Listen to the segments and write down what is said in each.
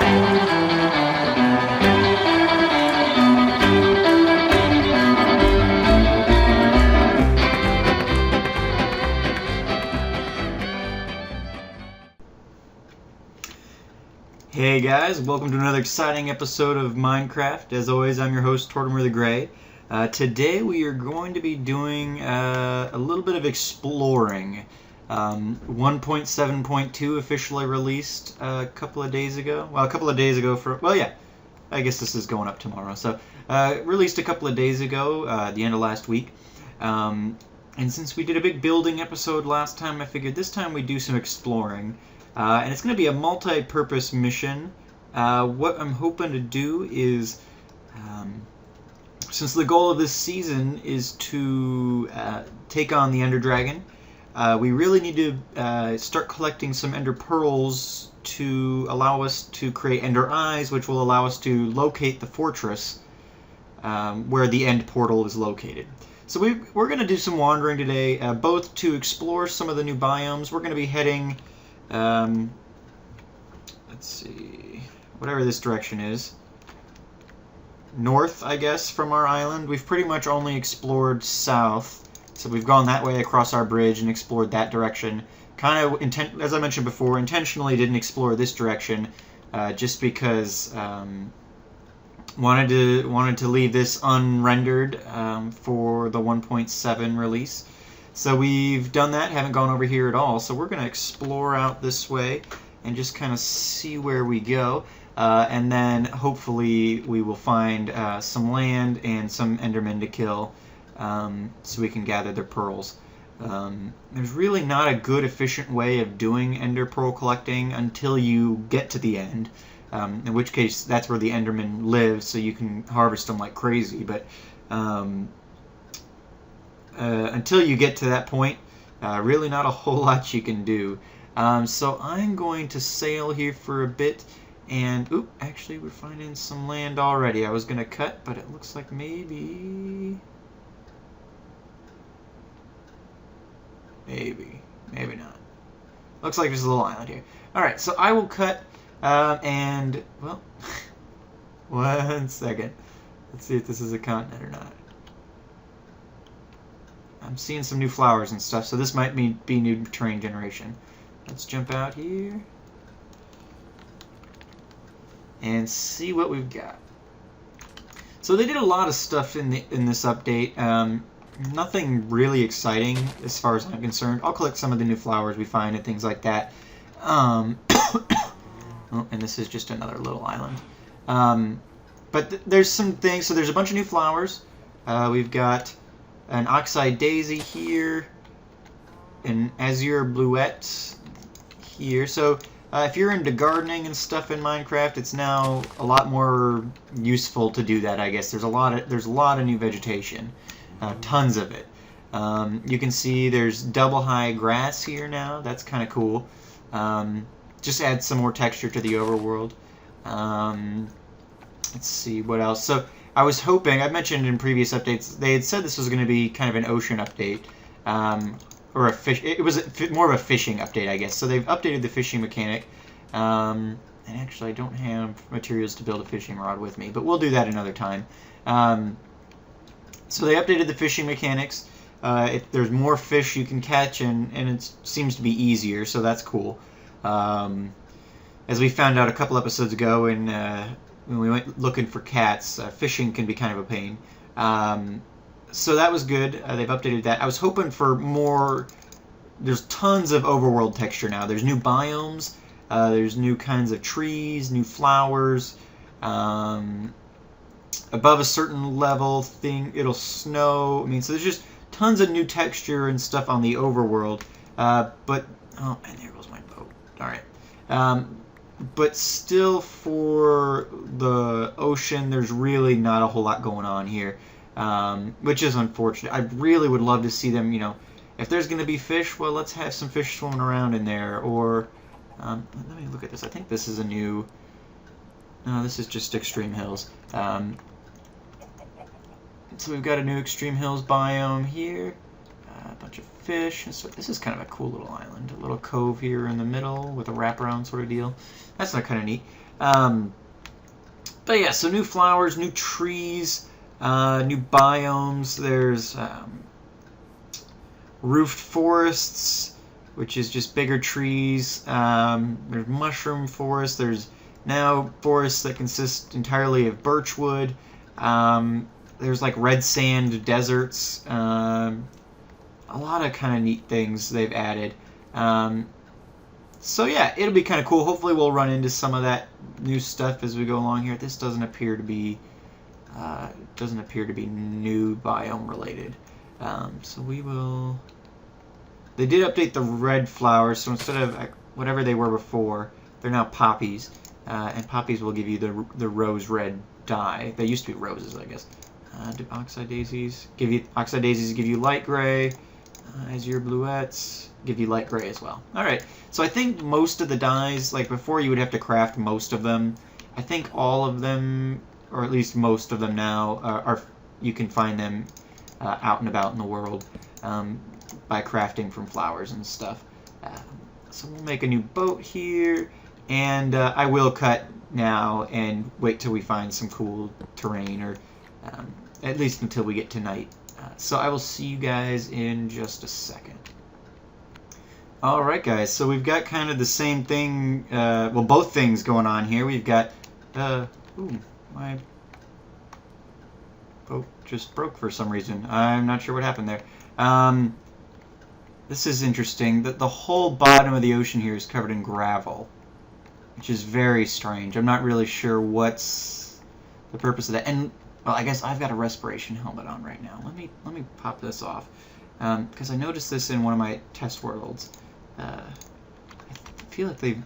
Hey guys, welcome to another exciting episode of Minecraft. As always, I'm your host, Tortimer the Gray. Today we are going to be doing a little bit of exploring. 1.7.2 officially released a couple of days ago. Well, a couple of days ago I guess this is going up tomorrow. So, released a couple of days ago, the end of last week. And since we did a big building episode last time, I figured this time we'd do some exploring. And it's going to be a multi-purpose mission. What I'm hoping to do is, since the goal of this season is to take on the Ender Dragon, we really need to start collecting some Ender Pearls to allow us to create Ender Eyes, which will allow us to locate the fortress where the end portal is located. So we're going to do some wandering today, both to explore some of the new biomes. We're going to be heading... let's see, whatever this direction is, north, I guess, from our island. We've pretty much only explored south, so we've gone that way across our bridge and explored that direction. Kind of, as I mentioned before, intentionally didn't explore this direction, just because wanted to leave this unrendered for the 1.7 release. So we've done that, haven't gone over here at all, so we're going to explore out this way and just kind of see where we go, and then hopefully we will find some land and some Endermen to kill, so we can gather their pearls. There's really not a good efficient way of doing Ender Pearl collecting until you get to the end, in which case that's where the Endermen live, so you can harvest them like crazy, but until you get to that point, really not a whole lot you can do. So I'm going to sail here for a bit, and actually we're finding some land already. I was going to cut, but it looks like maybe not. Looks like there's a little island here. Alright, so I will cut, and, well, one second. Let's see if this is a continent or not. I'm seeing some new flowers and stuff, so this might be new terrain generation. Let's jump out here and see what we've got. So they did a lot of stuff in this update. Nothing really exciting as far as I'm concerned. I'll collect some of the new flowers we find and things like that. Oh, and this is just another little island. But there's some things. So there's a bunch of new flowers. We've got an Oxide Daisy here, an Azure Bluette here. So if you're into gardening and stuff in Minecraft, it's now a lot more useful to do that, I guess. There's a lot of new vegetation, tons of it. You can see there's double high grass here now. That's kind of cool. Just adds some more texture to the overworld. Let's see what else. So I was hoping, I mentioned in previous updates, they had said this was going to be kind of an ocean update, or a fish. It was more of a fishing update, I guess. So they've updated the fishing mechanic, and actually I don't have materials to build a fishing rod with me, but we'll do that another time. So they updated the fishing mechanics. There's more fish you can catch, and it seems to be easier, so that's cool. As we found out a couple episodes ago, when we went looking for cats, fishing can be kind of a pain. So that was good. They've updated that. I was hoping for more. There's tons of overworld texture now. There's new biomes. There's new kinds of trees, new flowers. Above a certain level it'll snow. I mean, so there's just tons of new texture and stuff on the overworld. But, oh, and there goes my boat. All right. But still, for the ocean, there's really not a whole lot going on here, which is unfortunate. I really would love to see them, if there's going to be fish, well, let's have some fish swimming around in there. Or, let me look at this. I think this is a new, no, this is just Extreme Hills. So we've got a new Extreme Hills biome here. A bunch of fish. And so this is kind of a cool little island. A little cove here in the middle with a wraparound sort of deal. That's not kind of neat. But yeah, so new flowers, new trees, new biomes. There's roofed forests, which is just bigger trees. There's mushroom forests. There's now forests that consist entirely of birchwood. There's like red sand deserts. A lot of kind of neat things they've added. So yeah, it'll be kind of cool. Hopefully we'll run into some of that new stuff as we go along here. This doesn't appear to be new biome related. So we will. They did update the red flowers, so instead of whatever they were before, they're now poppies, and poppies will give you the rose red dye. They used to be roses, I guess. Do oxide daisies give you light gray? Azure bluettes give you light gray as well. All right, so I think most of the dyes, like before, you would have to craft most of them. I think all of them, or at least most of them now, are you can find them out and about in the world by crafting from flowers and stuff. So we'll make a new boat here, and I will cut now and wait till we find some cool terrain, or at least until we get to night. So I will see you guys in just a second. Alright guys, so we've got kind of the same thing, well, both things going on here. We've got, ooh, my boat just broke for some reason. I'm not sure what happened there. This is interesting. The whole bottom of the ocean here is covered in gravel, which is very strange. I'm not really sure what's the purpose of that. And well, I guess I've got a respiration helmet on right now. Let me pop this off, because I noticed this in one of my test worlds. I feel like they've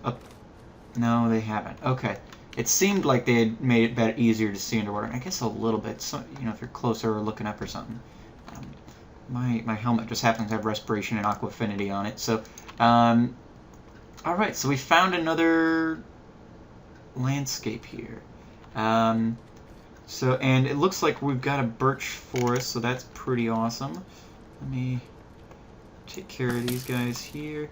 no, they haven't. Okay, it seemed like they had made it better, easier to see underwater. And I guess a little bit. So you know, if you're closer or looking up or something. My helmet just happens to have respiration and aqua affinity on it. So, all right. So we found another landscape here. So, and it looks like we've got a birch forest, so that's pretty awesome. Let me take care of these guys here.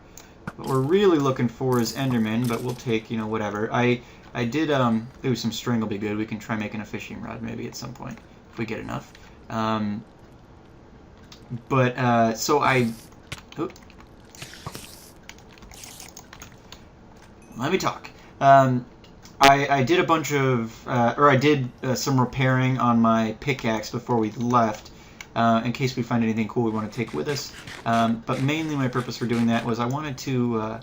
What we're really looking for is Enderman, but we'll take, you know, whatever. I did, ooh, some string will be good. We can try making a fishing rod maybe at some point, if we get enough. So oop. Let me talk. I did a bunch of, I did some repairing on my pickaxe before we left, in case we find anything cool we want to take with us. But mainly my purpose for doing that was I wanted to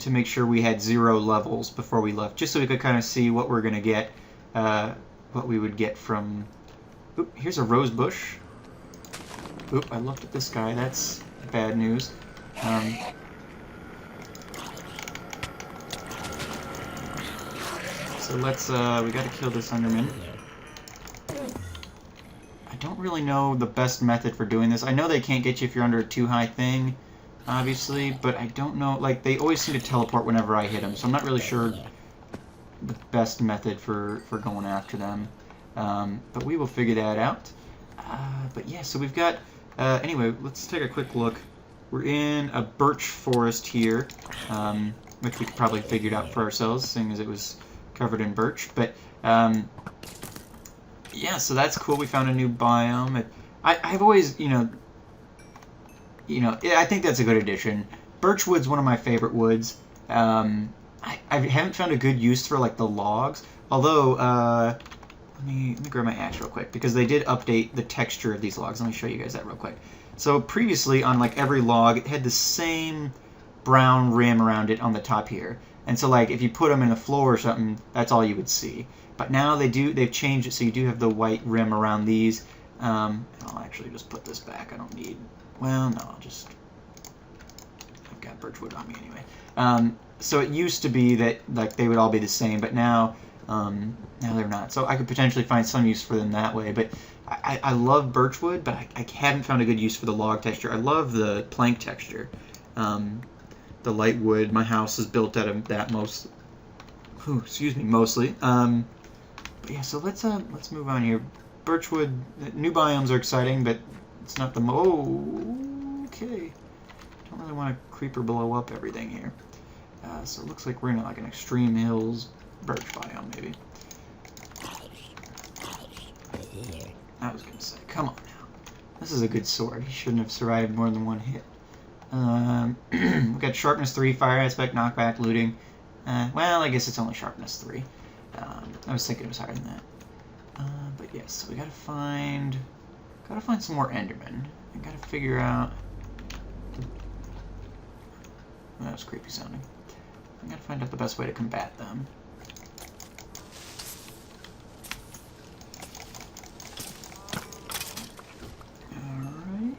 make sure we had 0 levels before we left, just so we could kind of see what we're gonna get, what we would get from. Oop, here's a rose bush. Oop, I looked at this guy. That's bad news. So let's, we gotta kill this Enderman. I don't really know the best method for doing this. I know they can't get you if you're under a too high thing, obviously, but I don't know, like, they always seem to teleport whenever I hit them, so I'm not really sure the best method for going after them. But we will figure that out. But yeah, so we've got, anyway, let's take a quick look. We're in a birch forest here, which we could probably figure it out for ourselves, seeing as it was covered in birch. But yeah, so that's cool. We found a new biome. I've always, you know, I think that's a good addition. Birchwood's one of my favorite woods. I haven't found a good use for like the logs, although let me grab my axe real quick, because they did update the texture of these logs. Let me show you guys that real quick. So previously on like every log, it had the same brown rim around it on the top here. And so like if you put them in the floor or something, that's all you would see. But now they've changed it so you do have the white rim around these. I'll actually just put this back. I don't need, well, no, I've got birchwood on me anyway. So it used to be that like they would all be the same, but now they're not. So I could potentially find some use for them that way. But I love birchwood, but I haven't found a good use for the log texture. I love the plank texture. The light wood. My house is built out of that mostly. But yeah, so let's move on here. Birchwood, new biomes are exciting, but it's not the okay. Don't really want a creeper blow up everything here. So it looks like we're in like an extreme hills birch biome, maybe. I was gonna say, come on now. This is a good sword. He shouldn't have survived more than one hit. We got sharpness 3, fire aspect, knockback, looting. Well, I guess it's only sharpness 3. I was thinking it was higher than that. But yes, so we gotta find some more Endermen. I gotta figure out. That was creepy sounding. I gotta find out the best way to combat them. Alright.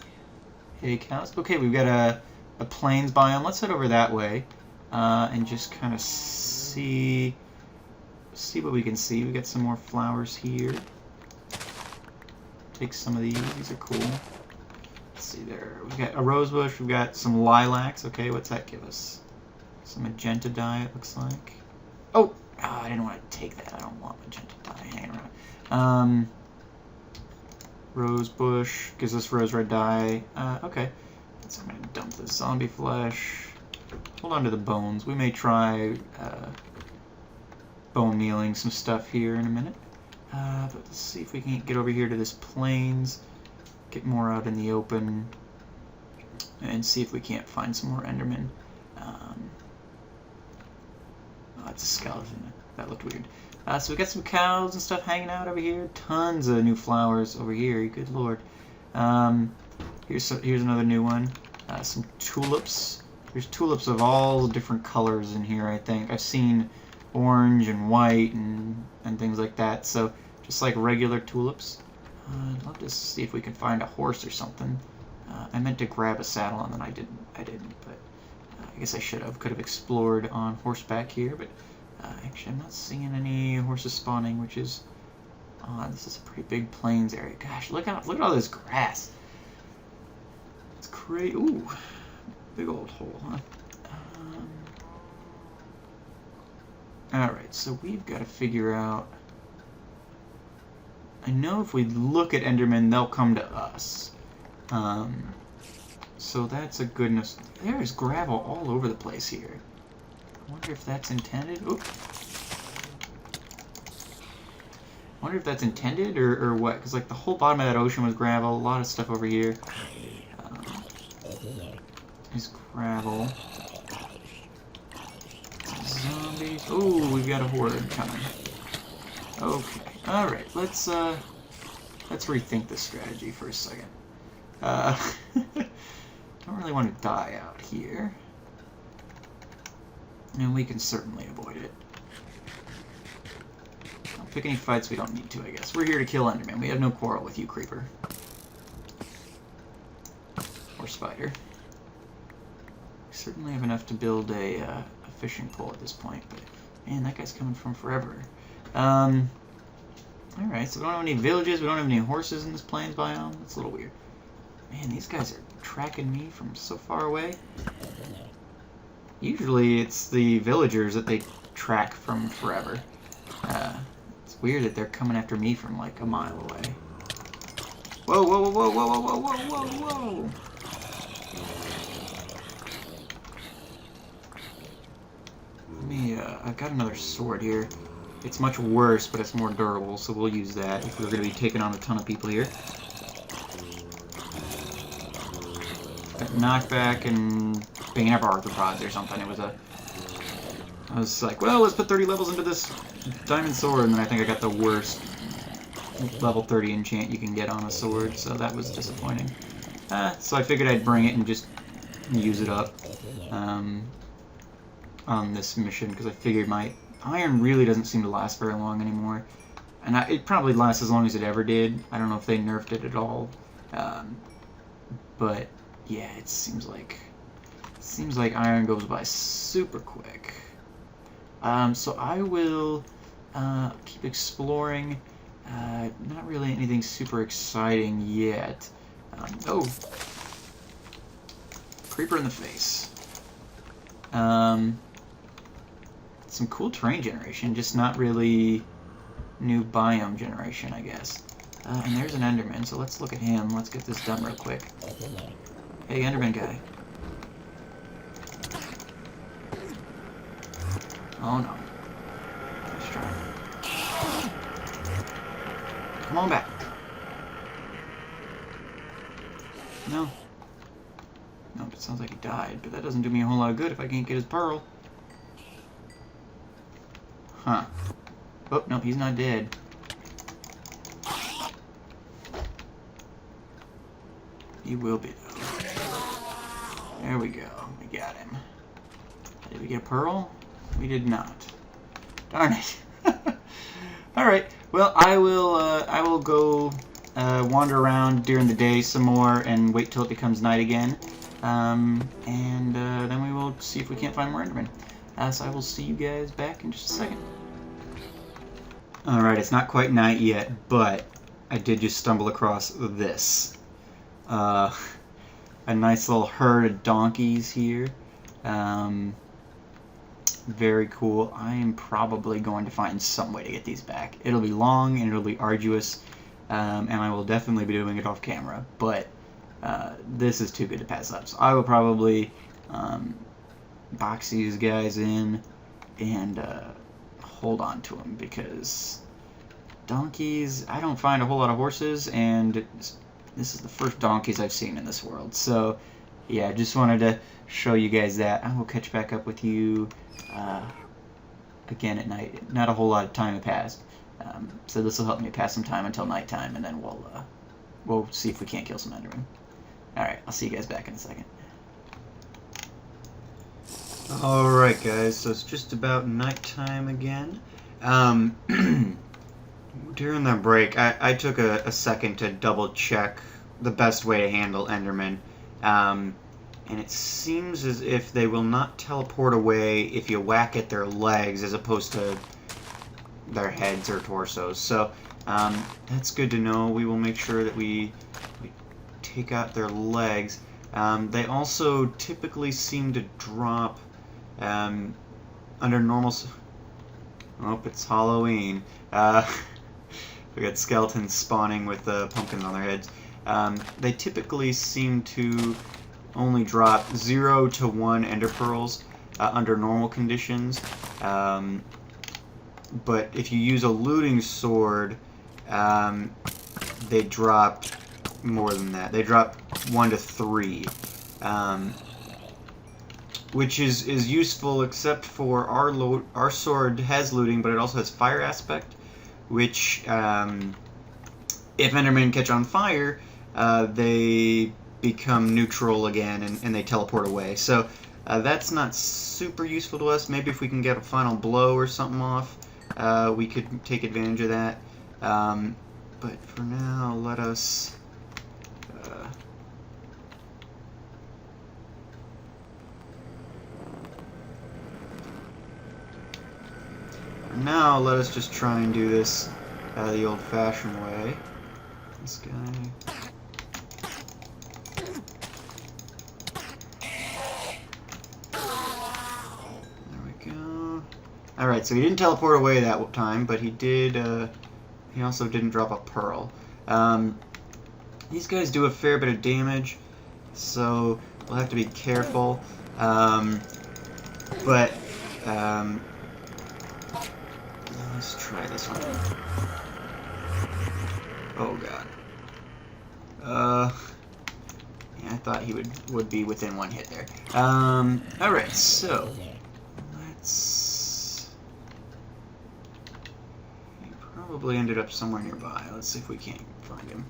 Hey, cows. Okay, we've got a plains biome. Let's head over that way and just kind of see what we can see. We got some more flowers here. Take some of these. These are cool. Let's see there. We've got a rose bush. We've got some lilacs. Okay, what's that give us? Some magenta dye, it looks like. Oh! I didn't want to take that. I don't want magenta dye hanging around. Rose bush gives us rose red dye. Okay. So I'm going to dump the zombie flesh. Hold on to the bones. We may try bone mealing some stuff here in a minute. But let's see if we can get over here to this plains. Get more out in the open. And see if we can't find some more Endermen. Oh, it's a skeleton. That looked weird. So we got some cows and stuff hanging out over here. Tons of new flowers over here. Good lord. Here's another new one. Some tulips. There's tulips of all different colors in here, I think. I've seen orange and white and things like that. So just like regular tulips. I'd love to see if we can find a horse or something. I meant to grab a saddle and then I didn't. But I guess I should have. Could have explored on horseback here, but actually I'm not seeing any horses spawning, which is odd. This is a pretty big plains area. Gosh, look at all this grass. It's crazy. Ooh, big old hole, huh? Alright, so we've got to figure out. I know if we look at Endermen, they'll come to us. So that's a goodness. There's gravel all over the place here. I wonder if that's intended. Oop. I wonder if that's intended or what, because like the whole bottom of that ocean was gravel. A lot of stuff over here is gravel. Zombies. Oh, we've got a horde coming. Okay. All right. Let's rethink this strategy for a second. Don't really want to die out here, and we can certainly avoid it. Don't pick any fights we don't need to, I guess. We're here to kill Enderman. We have no quarrel with you, Creeper. Or Spider. We certainly have enough to build a fishing pole at this point, but man, that guy's coming from forever. Alright, so we don't have any villages, we don't have any horses in this plains biome. That's a little weird. Man, these guys are tracking me from so far away. Usually it's the villagers that they track from forever. It's weird that they're coming after me from like a mile away. Whoa, whoa, whoa, whoa, whoa, whoa, whoa, whoa, whoa! I've got another sword here. It's much worse, but it's more durable, so we'll use that if we're going to be taking on a ton of people here. Got knockback and Bane of arthropods or something. I was like, well, let's put 30 levels into this diamond sword, and then I think I got the worst level 30 enchant you can get on a sword, so that was disappointing. So I figured I'd bring it and just use it up on this mission, because I figured my iron really doesn't seem to last very long anymore. And it probably lasts as long as it ever did. I don't know if they nerfed it at all. But yeah, it seems like iron goes by super quick. So I will keep exploring. Not really anything super exciting yet. Oh, creeper in the face. Some cool terrain generation, just not really new biome generation, I guess. And there's an Enderman, so let's look at him. Let's get this done real quick. Hey, Enderman guy. Oh no. Come on back. No. Nope, it sounds like he died, but that doesn't do me a whole lot of good if I can't get his pearl. Huh. Oh, no, he's not dead. He will be, though. There we go. We got him. Did we get a pearl? We did not. Darn it. Alright, well, I will go wander around during the day some more and wait till it becomes night again. Then we will see if we can't find more Endermen. So I will see you guys back in just a second. Alright, it's not quite night yet, but I did just stumble across this. A nice little herd of donkeys here. Very cool. I am probably going to find some way to get these back. It'll be long and it'll be arduous, and I will definitely be doing it off camera, but this is too good to pass up. So I will probably box these guys in and hold on to them, because donkeys, I don't find a whole lot of horses, and this is the first donkeys I've seen in this world. So yeah, just wanted to show you guys that. I will catch back up with you again at night. Not a whole lot of time had passed, so this will help me pass some time until nighttime, and then we'll see if we can't kill some Endermen. Alright, I'll see you guys back in a second. Alright guys, so it's just about nighttime again. During the break, I took a second to double check the best way to handle Endermen. And it seems as if they will not teleport away if you whack at their legs as opposed to their heads or torsos. So that's good to know. We will make sure that we take out their legs. They also typically seem to drop under normal... Oh, it's Halloween. We got skeletons spawning with pumpkins on their heads. They typically seem to only drop 0 to 1 ender pearls under normal conditions. But if you use a looting sword, they drop more than that. They drop 1 to 3. Which is useful, except for our sword has looting, but it also has fire aspect, which if Endermen catch on fire, they become neutral again and they teleport away. So that's not super useful to us. Maybe if we can get a final blow or something off, we could take advantage of that. But for now, let us... Now, let us just try and do this the old-fashioned way. This guy... There we go. Alright, so he didn't teleport away that time, but he did, he also didn't drop a pearl. These guys do a fair bit of damage, so we'll have to be careful. Let's try this one. Oh god. Yeah, I thought he would be within one hit there. Alright, so let's... He probably ended up somewhere nearby. Let's see if we can't find him.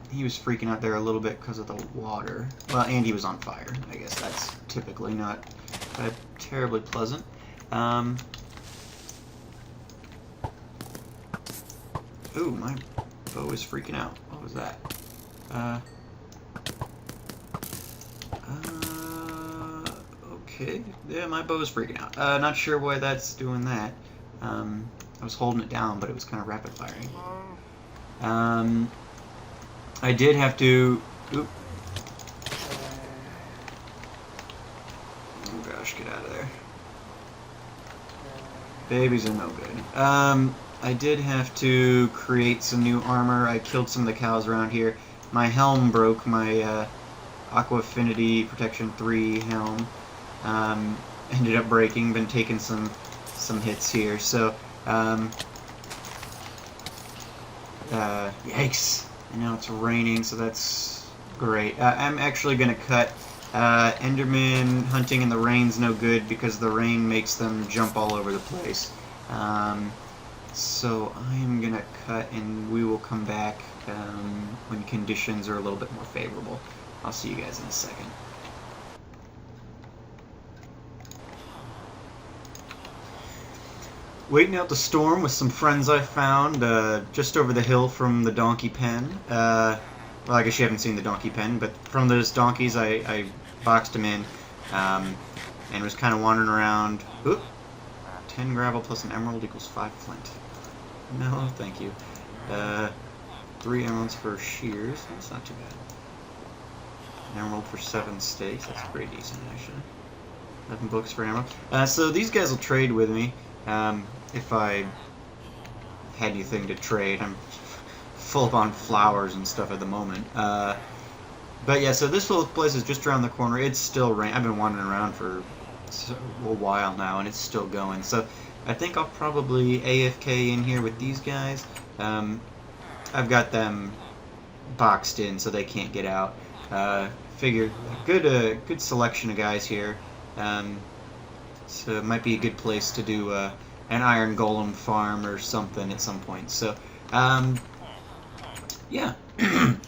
He was freaking out there a little bit because of the water. Well, and he was on fire. I guess that's typically not terribly pleasant. Ooh, my bow is freaking out. What was that? Okay. Yeah, my bow is freaking out. Not sure why that's doing that. I was holding it down, but it was kind of rapid firing. I did have to... Oop. Oh gosh, get out of there. Babies are no good. I did have to create some new armor. I killed some of the cows around here. My helm broke, my Aqua Affinity Protection 3 helm. Ended up breaking, been taking some hits here. So Yikes. And now it's raining, so that's great. I'm actually going to cut Enderman hunting in the rain's no good because the rain makes them jump all over the place. So I'm going to cut and we will come back when conditions are a little bit more favorable. I'll see you guys in a second. Waiting out the storm with some friends I found just over the hill from the donkey pen. Well, I guess you haven't seen the donkey pen, but from those donkeys I boxed them in and was kind of wandering around. Oop, 10 gravel plus an emerald equals 5 flint. No, thank you. 3 emeralds for shears. That's not too bad. An emerald for 7 steaks. That's pretty decent, actually. 11 books for an emerald. So these guys will trade with me. If I had anything to trade. I'm full up on flowers and stuff at the moment. But yeah, so this little place is just around the corner. It's still raining. I've been wandering around for a while now, and it's still going. So I think I'll probably AFK in here with these guys. I've got them boxed in so they can't get out. Figure good selection of guys here. So it might be a good place to do an iron golem farm or something at some point. So yeah,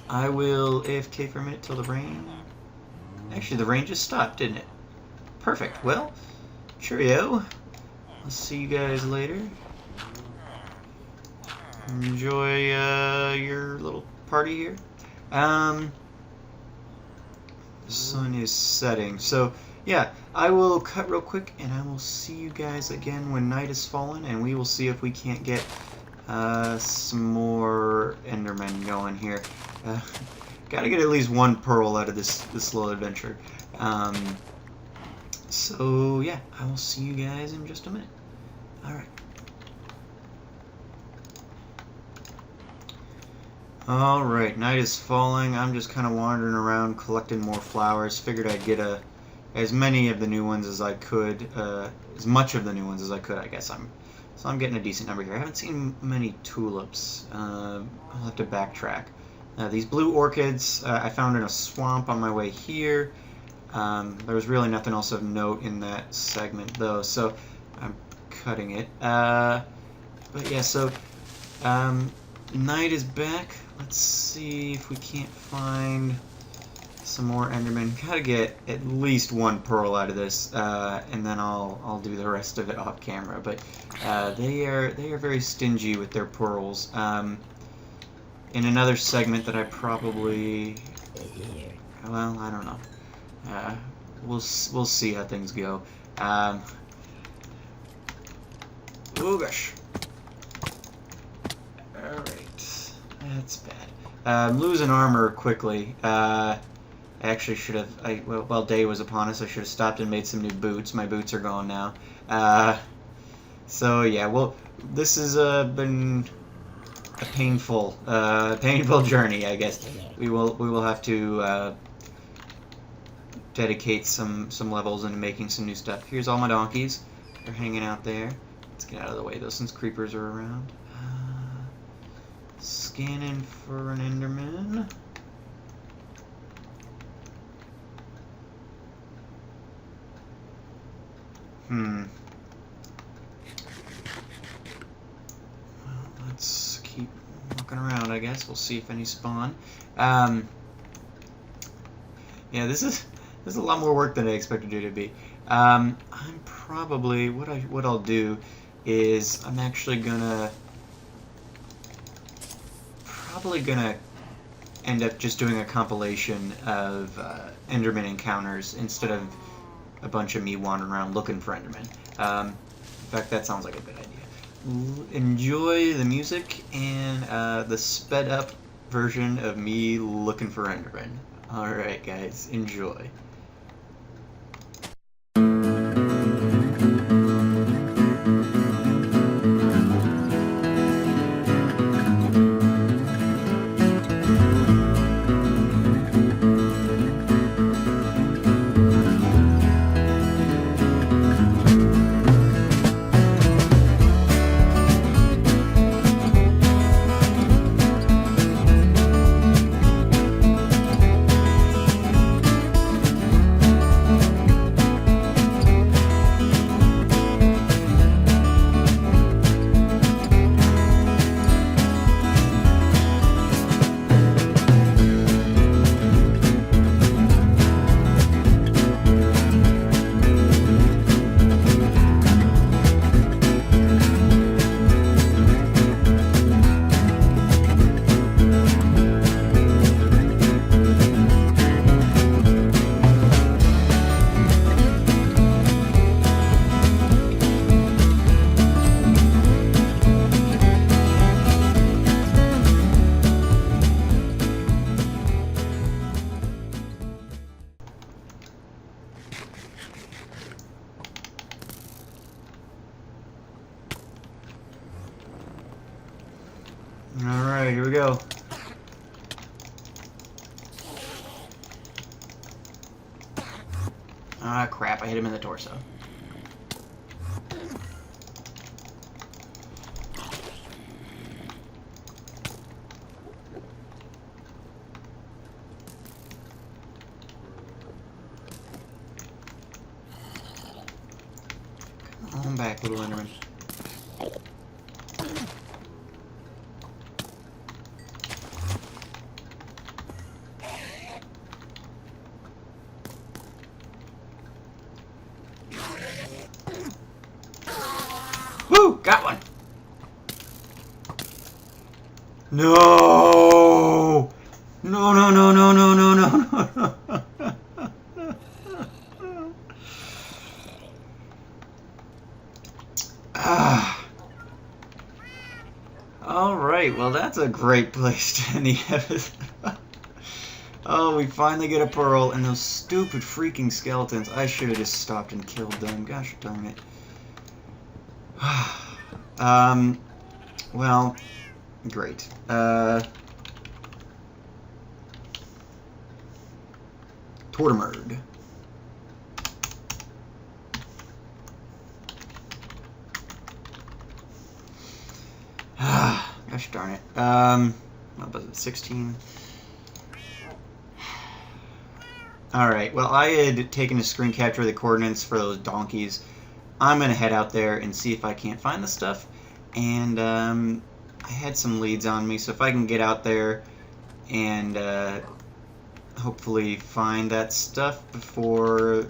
I will AFK for a minute till the rain. Actually, the rain just stopped, didn't it? Perfect. Well, cheerio. I'll see you guys later. Enjoy your little party here. The sun is setting, so yeah, I will cut real quick and I will see you guys again when night is fallen, and we will see if we can't get some more Endermen going here. Gotta get at least 1 pearl out of this little adventure. So yeah, I will see you guys in just a minute. Alright. Alright, night is falling. I'm just kind of wandering around collecting more flowers. Figured I'd get as many of the new ones as I could, as much of the new ones as I could, I guess. So I'm getting a decent number here. I haven't seen many tulips. I'll have to backtrack. These blue orchids I found in a swamp on my way here. There was really nothing else of note in that segment though, so I'm cutting it. But yeah, so night is back. Let's see if we can't find some more Endermen. Gotta get at least 1 pearl out of this, and then I'll do the rest of it off camera. But they are very stingy with their pearls. In another segment that I probably, well, I don't know. We'll see how things go. Oh gosh. Alright. That's bad. I'm losing armor quickly. I actually should have, while day was upon us, I should have stopped and made some new boots. My boots are gone now. So yeah, well, this has been a painful journey, I guess. We will have to dedicate some levels into making some new stuff. Here's all my donkeys. They're hanging out there. Let's get out of the way though, since creepers are around. Scanning for an Enderman. Well, let's keep walking around, I guess. We'll see if any spawn. Yeah, this is a lot more work than I expected it to be. I'm probably what I'll do is I'm actually probably gonna end up just doing a compilation of Enderman encounters instead of a bunch of me wandering around looking for Enderman. In fact, that sounds like a good idea. Enjoy the music and the sped up version of me looking for Enderman. Alright guys, enjoy. Alright, here we go. Ah, crap, I hit him in the torso. Come on back, little Enderman. Woo! Got one! No! No, no, no, no, no, no, no, no. Alright, well that's a great place to end the episode. Oh, we finally get a pearl, and those stupid freaking skeletons. I should have just stopped and killed them. Gosh darn it. Well, great. Tortimer. Gosh darn it. What was it, 16? Alright, well I had taken a screen capture of the coordinates for those donkeys. I'm going to head out there and see if I can't find the stuff. And I had some leads on me, so if I can get out there and hopefully find that stuff before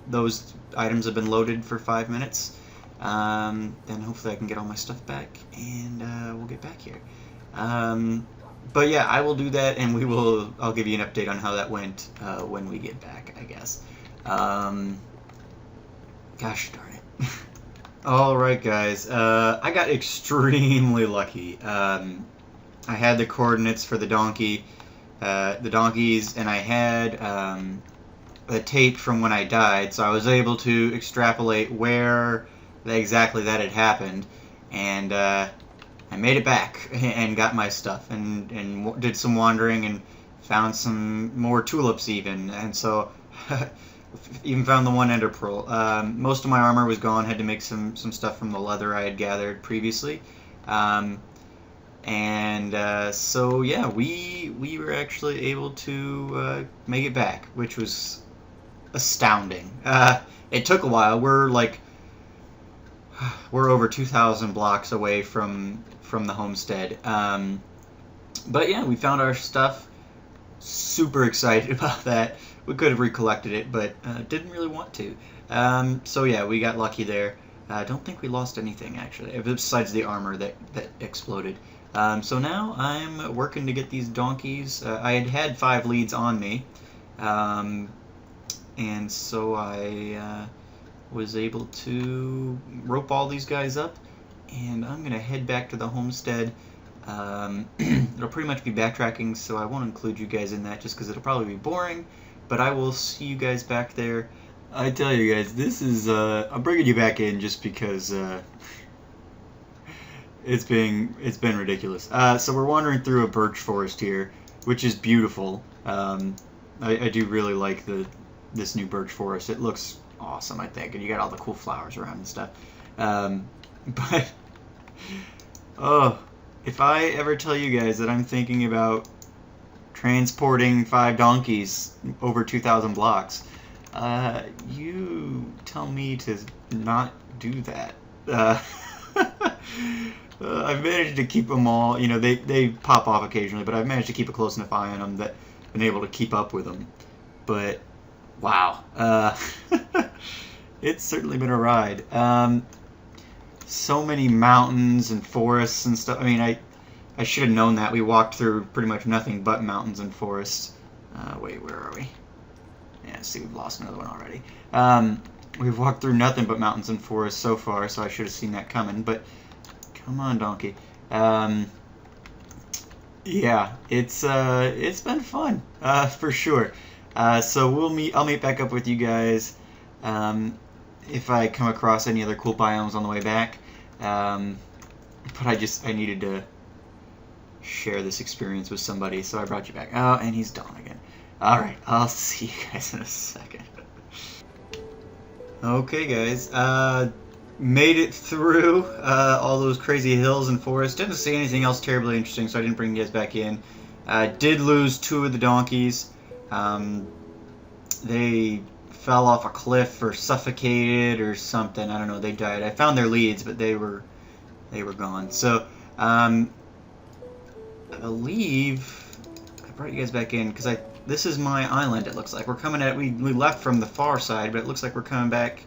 those items have been loaded for 5 minutes, then hopefully I can get all my stuff back and we'll get back here. But yeah, I will do that, and I'll give you an update on how that went when we get back, I guess. Gosh darn it. Alright guys, I got extremely lucky. I had the coordinates for the donkeys, and I had a tape from when I died, so I was able to extrapolate where exactly that had happened, and I made it back and got my stuff, and did some wandering and found some more tulips even, and so even found the one ender pearl. Most of my armor was gone. Had to make some stuff from the leather I had gathered previously, so yeah, we were actually able to make it back, which was astounding. It took a while. We're over 2,000 blocks away from the homestead, but yeah, we found our stuff. Super excited about that. We could have recollected it, but didn't really want to. So yeah, we got lucky there. I don't think we lost anything, actually, besides the armor that exploded. So now I'm working to get these donkeys. I had 5 leads on me, and so I was able to rope all these guys up, and I'm going to head back to the homestead. It'll pretty much be backtracking, so I won't include you guys in that just because it'll probably be boring. But I will see you guys back there. I tell you guys, this is, I'm bringing you back in just because, it's been ridiculous. So we're wandering through a birch forest here, which is beautiful. I do really like this new birch forest. It looks awesome, I think, and you got all the cool flowers around and stuff. But, oh, if I ever tell you guys that I'm thinking about transporting 5 donkeys over 2,000 blocks, you tell me to not do that. I've managed to keep them all, you know, they pop off occasionally, but I've managed to keep a close enough eye on them that I've been able to keep up with them. But, wow. It's certainly been a ride. So many mountains and forests and stuff. I mean, I should have known that. We walked through pretty much nothing but mountains and forests. Wait, where are we? Yeah, see, we've lost another one already. We've walked through nothing but mountains and forests so far, so I should have seen that coming. But come on, donkey. Yeah, it's been fun, for sure. So I'll meet back up with you guys if I come across any other cool biomes on the way back. But I needed to share this experience with somebody, so I brought you back. Oh, and he's gone again. Alright, I'll see you guys in a second. Okay, guys, made it through all those crazy hills and forests. Didn't see anything else terribly interesting, so I didn't bring you guys back in. Did lose 2 of the donkeys. They fell off a cliff or suffocated or something. I don't know. They died. I found their leads, but they were gone. So I believe I brought you guys back in because this is my island. It looks like we're coming at. We left from the far side, but it looks like we're coming back.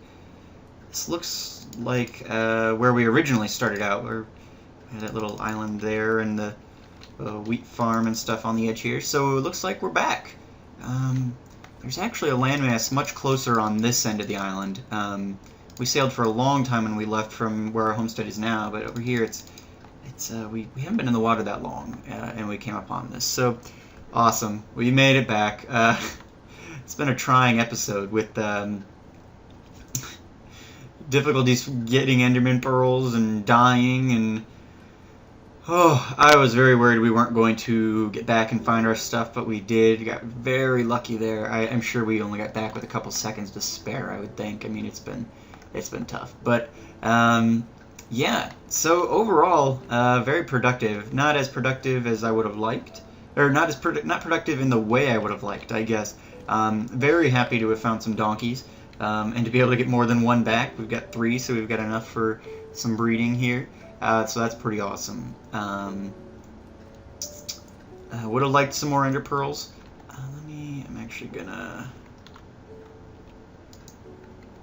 This looks like where we originally started out. We had that little island there and the wheat farm and stuff on the edge here. So it looks like we're back. There's actually a landmass much closer on this end of the island. We sailed for a long time when we left from where our homestead is now, but over here we haven't been in the water that long, and we came upon this. So awesome, we made it back. It's been a trying episode with difficulties getting Enderman pearls and dying, and I was very worried we weren't going to get back and find our stuff, but we did. Got very lucky there. I'm sure we only got back with a couple seconds to spare, I would think. I mean, it's been tough, but yeah. So overall, very productive. Not as productive as I would have liked, or not productive in the way I would have liked, I guess. Very happy to have found some donkeys, and to be able to get more than one back. We've got 3, so we've got enough for some breeding here. So that's pretty awesome. Would have liked some more ender pearls. I'm actually gonna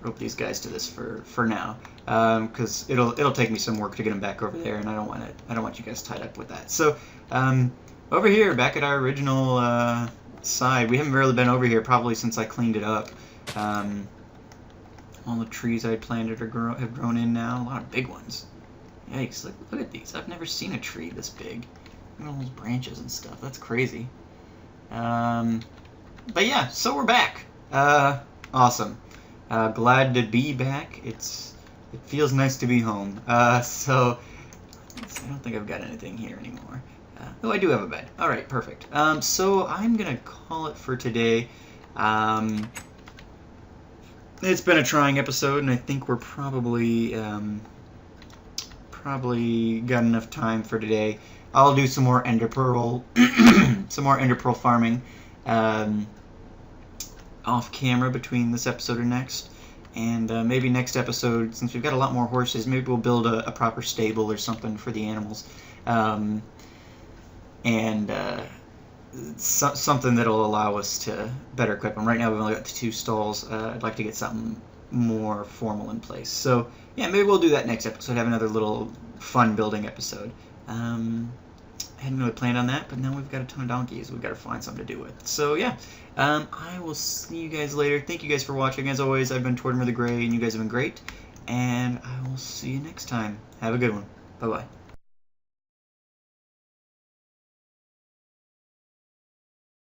rope these guys to this for now, because it'll take me some work to get them back over there, and I don't want you guys tied up with that. So over here, back at our original side, we haven't really been over here probably since I cleaned it up. All the trees I planted have grown in now. A lot of big ones. Yikes, look at these. I've never seen a tree this big. Look at all those branches and stuff. That's crazy. But yeah, so we're back. Awesome. Glad to be back. It feels nice to be home. So I don't think I've got anything here anymore. Oh, I do have a bed. Alright, perfect. So I'm going to call it for today. It's been a trying episode, and I think we're probably got enough time for today. I'll do some more ender pearl, farming off camera between this episode and next, and maybe next episode, since we've got a lot more horses, maybe we'll build a proper stable or something for the animals, and something that'll allow us to better equip them. Right now we've only got the 2 stalls. I'd like to get something more formal in place. So yeah, maybe we'll do that next episode, have another little fun building episode. I hadn't really planned on that, but now we've got a ton of donkeys we've got to find something to do with. So yeah, I will see you guys later. Thank you guys for watching. As always, I've been Tortimer the Gray, and you guys have been great, and I will see you next time. Have a good one. Bye-bye.